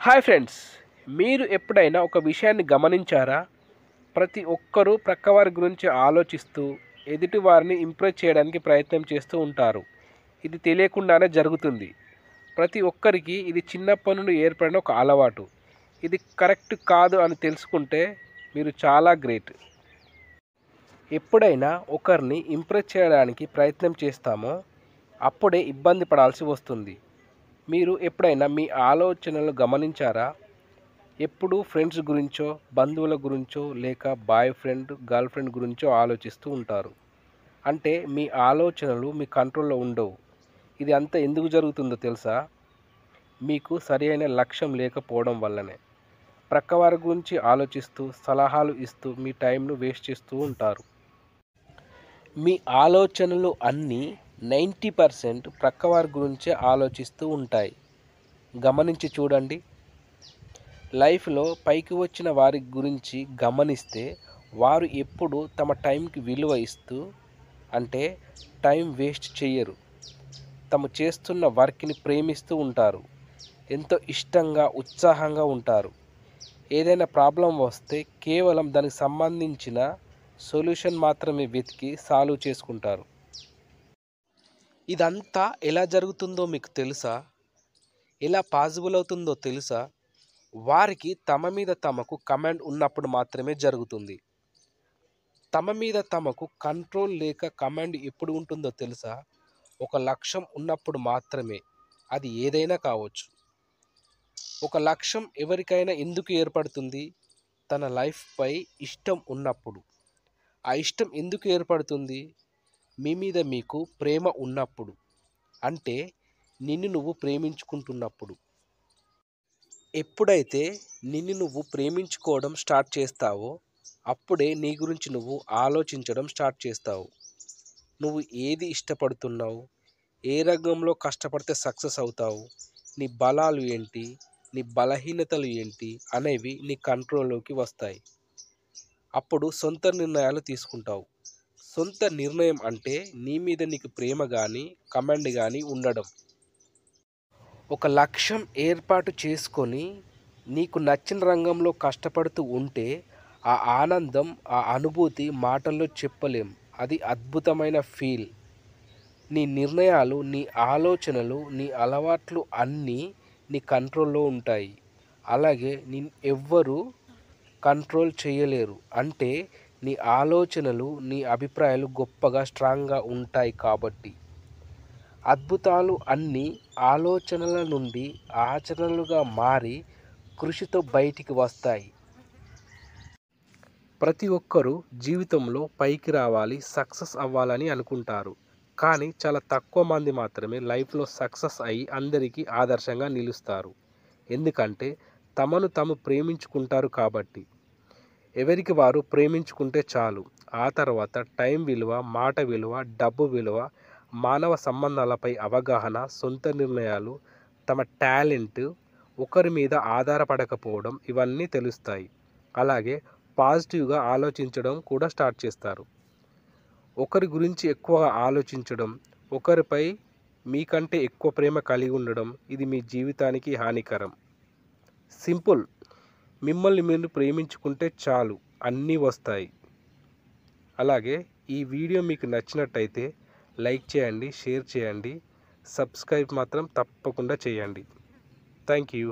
Hi friends, మీరు ఎప్పుడైనా ఒక విషయాన్ని గమనించారా? ప్రతి ఒక్కరూ ప్రక్కవారి గురించి ఆలోచిస్తూ ఎదుటి వారిని ఇంప్రెస్ చేయడానికి ప్రయత్నం చేస్తూ ఉంటారు. ఇది తెలియకుండానే జరుగుతుంది. ప్రతి ఒక్కరికి ఇది చిన్నప్పటి నుండి ఏర్పడిన ఒక అలవాటు. ఇది కరెక్ట్ కాదు అని తెలుసుకుంటే మీరు చాలా గ్రేట్. ఎప్పుడైనా ఒకరిని ఇంప్రెస్ చేయడానికి ప్రయత్నం చేస్తామో అప్పుడే ఇబ్బంది పడాల్సి వస్తుంది. మీరు ఎప్పుడైనా మీ ఆలోచనలు గమనించారా? ఎప్పుడూ ఫ్రెండ్స్ గురించో, బంధువుల గురించో లేక బాయ్ ఫ్రెండ్, గర్ల్ ఫ్రెండ్ గురించో ఆలోచిస్తూ ఉంటారు. అంటే మీ ఆలోచనలు మీ కంట్రోల్‌లో ఉండవు. ఇది అంతా ఎందుకు జరుగుతుందో తెలుసా? మీకు సరియైన లక్ష్యం లేకపోవడం వల్లనే. ప్రక్కవారి గురించి ఆలోచిస్తూ, సలహాలు ఇస్తూ మీ టైంను వేస్ట్ చేస్తూ ఉంటారు. మీ ఆలోచనలు అన్నీ 90% ప్రక్కవారి గురించే ఆలోచిస్తూ ఉంటాయి. గమనించి చూడండి. లైఫ్‌లో పైకి వచ్చిన వారి గురించి గమనిస్తే వారు ఎప్పుడూ తమ టైంకి విలువ ఇస్తూ, అంటే టైం వేస్ట్ చెయ్యరు. తాము చేస్తున్న వర్క్‌ని ప్రేమిస్తూ ఉంటారు. ఎంతో ఇష్టంగా, ఉత్సాహంగా ఉంటారు. ఏదైనా ప్రాబ్లమ్ వస్తే కేవలం దానికి సంబంధించిన సొల్యూషన్ మాత్రమే వెతికి సాల్వ్ చేసుకుంటారు. ఇదంతా ఎలా జరుగుతుందో మీకు తెలుసా? ఎలా పాసిబుల్ అవుతుందో తెలుసా? వారికి తమ మీద తమకు కమాండ్ ఉన్నప్పుడు మాత్రమే జరుగుతుంది. తమ మీద తమకు కంట్రోల్ లేక కమాండ్ ఎప్పుడు ఉంటుందో తెలుసా? ఒక లక్ష్యం ఉన్నప్పుడు మాత్రమే. అది ఏదైనా కావచ్చు. ఒక లక్ష్యం ఎవరికైనా ఎందుకు ఏర్పడుతుంది? తన లైఫ్‌పై ఇష్టం ఉన్నప్పుడు. ఆ ఇష్టం ఎందుకు ఏర్పడుతుంది? మీ మీద మీకు ప్రేమ ఉన్నప్పుడు. అంటే నిన్ను నువ్వు ప్రేమించుకుంటున్నప్పుడు. ఎప్పుడైతే నిన్ను నువ్వు ప్రేమించుకోవడం స్టార్ట్ చేస్తావో అప్పుడే నీ గురించి నువ్వు ఆలోచించడం స్టార్ట్ చేస్తావు. నువ్వు ఏది ఇష్టపడుతున్నావు? ఏ రంగంలో కష్టపడితే సక్సెస్ అవుతావు? నీ బలాలు ఏంటి? నీ బలహీనతలు ఏంటి? అనేవి నీ కంట్రోల్‌లోకి వస్తాయి. అప్పుడు సొంత నిర్ణయాలు తీసుకుంటావు. సొంత నిర్ణయం అంటే నీ మీద నీకు ప్రేమ గానీ, కమాండ్ గానీ ఉండడం. ఒక లక్ష్యం ఏర్పాటు చేసుకొని నీకు నచ్చిన రంగంలో కష్టపడుతూ ఉంటే ఆ ఆనందం, ఆ అనుభూతి మాటల్లో చెప్పలేం. అది అద్భుతమైన ఫీల్. నీ నిర్ణయాలు, నీ ఆలోచనలు, నీ అలవాట్లు అన్నీ నీ కంట్రోల్‌లో ఉంటాయి. అలాగే ఎవ్వరూ కంట్రోల్ చేయలేరు. అంటే నీ ఆలోచనలు, నీ అభిప్రాయాలు గొప్పగా స్ట్రాంగ్‌గా ఉంటాయి కాబట్టి. అద్భుతాలు అన్నీ ఆలోచనల నుండి ఆచరణలుగా మారి కృషితో బయటికి వస్తాయి. ప్రతి ఒక్కరూ జీవితంలో పైకి రావాలి, సక్సెస్ అవ్వాలని అనుకుంటారు. కానీ చాలా తక్కువ మంది మాత్రమే లైఫ్‌లో సక్సెస్ అయ్యి అందరికీ ఆదర్శంగా నిలుస్తారు. ఎందుకంటే తమను తాము ప్రేమించుకుంటారు కాబట్టి. ఎవరికి వారు ప్రేమించుకుంటే చాలు. ఆ తర్వాత టైం విలువ, మాట విలువ, డబ్బు విలువ, మానవ సంబంధాలపై అవగాహన, సొంత నిర్ణయాలు, తమ టాలెంట్, ఒకరి మీద ఆధారపడకపోవడం ఇవన్నీ తెలుస్తాయి. అలాగే పాజిటివ్‌గా ఆలోచించడం కూడా స్టార్ట్ చేస్తారు. ఒకరి గురించి ఎక్కువగా ఆలోచించడం, ఒకరిపై మీకంటే ఎక్కువ ప్రేమ కలిగి ఉండడం ఇది మీ జీవితానికి హానికరం. సింపుల్. మిమ్మల్ని మీరు ప్రేమించుకుంటే చాలు, అన్నీ వస్తాయి. అలాగే ఈ వీడియో మీకు నచ్చినట్టయితే లైక్ చేయండి, షేర్ చేయండి, సబ్స్క్రైబ్ మాత్రం తప్పకుండా చేయండి. Thank you.